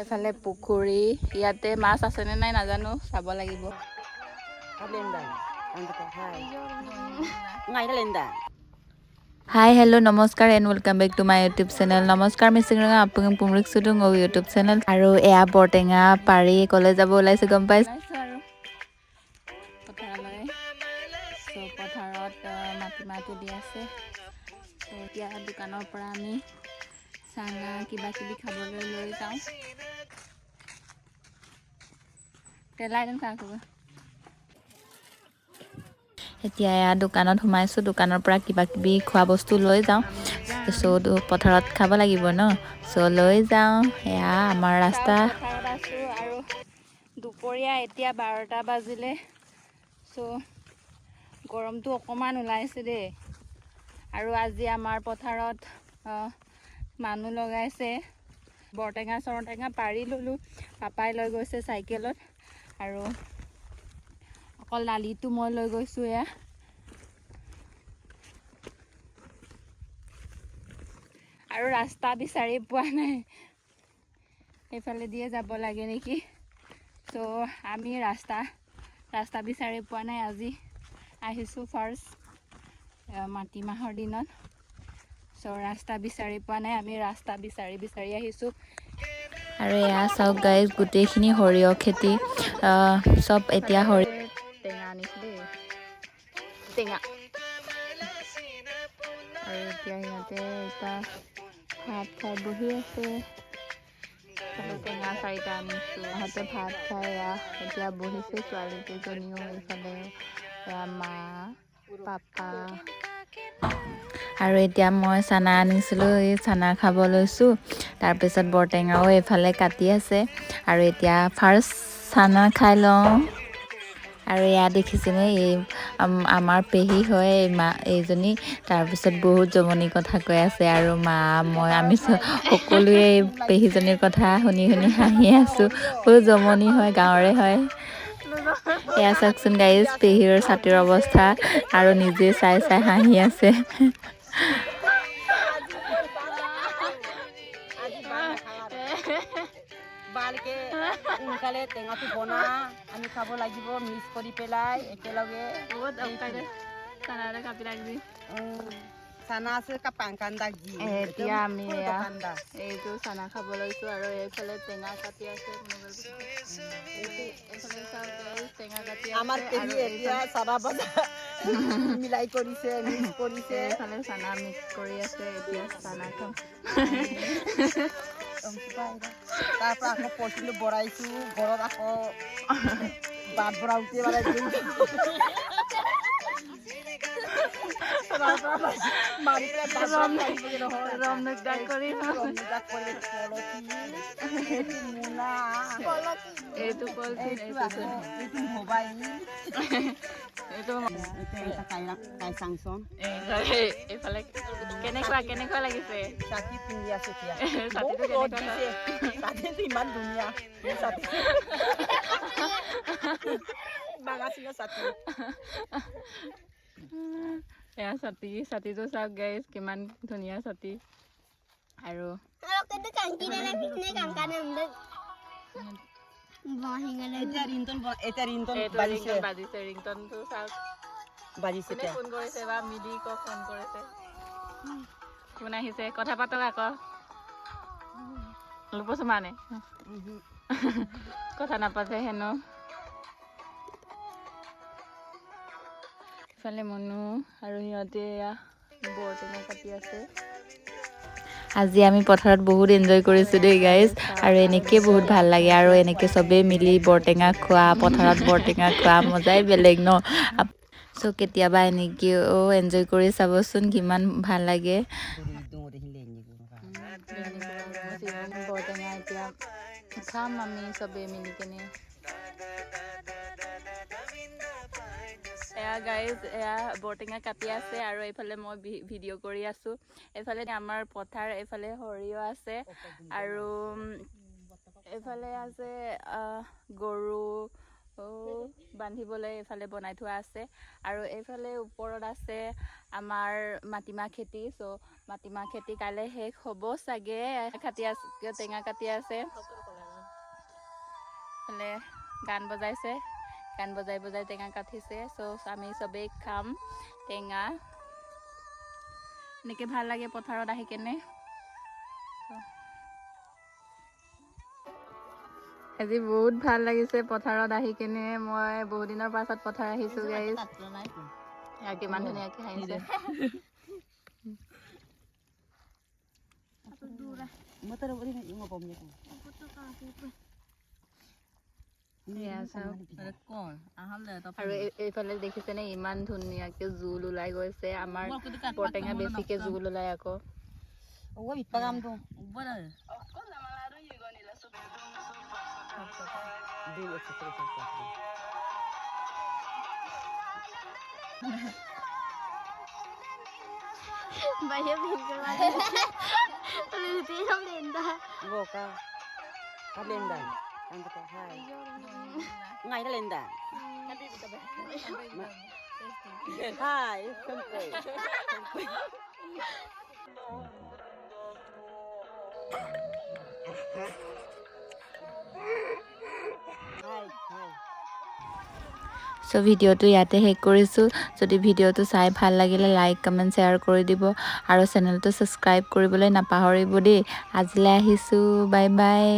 এফালে পুখুৰী ইয়াতে মাছ আছে নে নাই নাজানো চাব লাগিব হাই হেল্ল' নমস্কাৰ and welcome back to my YouTube channel নমস্কাৰ মিচিংৰঙা আপুং পুমৰিক চুডুং ইউটিউব চেনেল আৰু এয়া বৰটেঙা পাৰি কলেজ যাব ওলাইছে গম পাইছোঁ আৰু পথাৰলৈ পথাৰত মাটিমাহ তুলি আছে এতিয়া দোকানৰ পৰা আমি চানা কিবা কিবি খাবলৈ লৈ যাওঁ তেলাই দিম খা খবৰ এতিয়া এয়া দোকানত সোমাইছোঁ দোকানৰ পৰা কিবা কিবি খোৱা বস্তু লৈ যাওঁ চ' পথাৰত খাব লাগিব ন চ' লৈ যাওঁ এয়া আমাৰ ৰাস্তা পথাৰত আছোঁ আৰু দুপৰীয়া এতিয়া 12টা বাজিলে চ' গৰমটো অকণমান ওলাইছে দেই আৰু আজি আমাৰ পথাৰত মানুহ লগাইছে বৰটেঙা চৰটেঙা পাৰি ল'লোঁ পাপাই লৈ গৈছে চাইকেলত আৰু অকল দালিটো মই লৈ গৈছোঁ এয়া আৰু ৰাস্তা বিচাৰি পোৱা নাই এইফালে দিয়ে যাব লাগে নেকি চ' আমি ৰাস্তা বিচাৰি পোৱা নাই আজি আহিছোঁ ফাৰ্ষ্ট মাটিমাহৰ দিনত চ' ৰাস্তা বিচাৰি পোৱা নাই আমি ৰাস্তা বিচাৰি আহিছোঁ আৰু এয়া চাওক গাইজ গোটেইখিনি সৰিয়হ খেতি চব এতিয়া টেঙা আনিছোঁ দেই টেঙা আৰু এতিয়া সিহঁতে এতিয়া ভাত খাই বহি আছে টেঙা 4টা আনিছোঁ সিহঁতে ভাত খাই এতিয়া বহিছে ছোৱালীকেইজনীও এইফালে মা পাপা আৰু এতিয়া মই চানা আনিছিলোঁ এই চানা খাব লৈছোঁ তাৰপিছত বৰটেঙাও এইফালে কাটি আছে আৰু এতিয়া ফাৰ্ষ্ট চানা খাই লওঁ আৰু এয়া দেখিছেনে এই আমাৰ পেহী হয় এইজনী তাৰপিছত বহুত জমনি কথা কৈ আছে আৰু আমি সকলোৱে পেহীজনীৰ কথা শুনি হাঁহি আছোঁ বহুত জমনি হয় গাঁৱৰে হয় এয়া চাওকচোন গাইজ পেহীৰ ছাতিৰ অৱস্থা আৰু নিজে চাই হাঁহি আছে বালকে সোনকালে টেঙাটো বনা আমি খাব লাগিব মিক্স কৰি পেলাই একেলগে বহুত চানাৰে কাপি লাগবি চানা আছে কাপাং কান্দাক দি এতিয়া আমি এইটো চানা খাব লৈছোঁ আৰু এইফালে টেঙা কাটি আছে টেঙা কাটি আমাৰ পেহী এতিয়া চানা বজা মিলাই কৰিছে মিক্স কৰিছে এইফালে চানা মিক্স কৰি আছে এতিয়া চানা খাম তাৰ পৰা আকৌ পইচাটো বঢ়াইছোঁ ঘৰত আকৌ বাট বঢ়াওঁতে মানে কেনেকুৱা লাগিছে চাকি পিন্ধি আছো ইমান ধুনীয়া এয়া ছাতিটো চাওক গাইজ কিমান ধুনীয়া ছাতি আৰু বাজিছে ৰিংটনটো চাওক বাজিছে ফোন কৰিছে বা মিলি ফোন কৰিছে কোন আহিছে কথা পাতক আকৌ লুপচো মানে কথা নাপাতে হেনো ইফালে মনু আৰু সিহঁতে বৰটেঙা কাটি আছে আজি আমি পথাৰত বহুত এনজয় কৰিছোঁ দেই গাইজ আৰু এনেকৈ বহুত ভাল লাগে আৰু এনেকৈ চবেই মিলি বৰটেঙা খোৱা পথাৰত বৰটেঙা খোৱা মজাই বেলেগ ন চ' কেতিয়াবা এনেকৈও এনজয় কৰি চাবচোন কিমান ভাল লাগে বৰটেঙা এতিয়া খাম আমি চবেই মিলি কেনে এয়া গাইজ এয়া বৰটেঙা কাটি আছে আৰু এইফালে মই ভিডিঅ' কৰি আছোঁ এইফালে আমাৰ পথাৰ এইফালে সৰিয়হ আছে আৰু এইফালে আছে গৰু বান্ধিবলৈ এইফালে বনাই থোৱা আছে আৰু এইফালে ওপৰত আছে আমাৰ মাটিমাহ খেতি চ' মাটিমাহ খেতি কাইলৈ শেষ হ'ব চাগে টেঙা কাটি আছে এইফালে গান বজাইছে, গান বজাই বজাই টেঙা কাটিছে। চ' আমি চবেই খাম টেঙা। এনেকৈ ভাল লাগে পথাৰত আহি কেনে। আজি বহুত ভাল লাগিছে পথাৰত আহি কেনে। মই বহুত দিনৰ পাছত পথাৰ আহিছোঁ গাইজ। কিমান ধুনীয়াকৈ হাঁহিছে। আৰু এইফালে দেখিছেনে ইমান ধুনীয়াকে জোল ওলাই গৈছে। আমাৰ বৰটেঙা বেছিকে জোল ওলাই আকৌ। Ngay nó lên đàn. Hai, không cười. চ' ভিডিঅ'টো ইয়াতে শেষ কৰিছোঁ। যদি ভিডিঅ'টো চাই ভাল লাগিলে লাইক কমেণ্ট শ্বেয়াৰ কৰি দিব আৰু চেনেলটো ছাবস্ক্ৰাইব কৰিবলৈ নাপাহৰিব দেই। আজিলৈ আহিছোঁ, বাই বাই।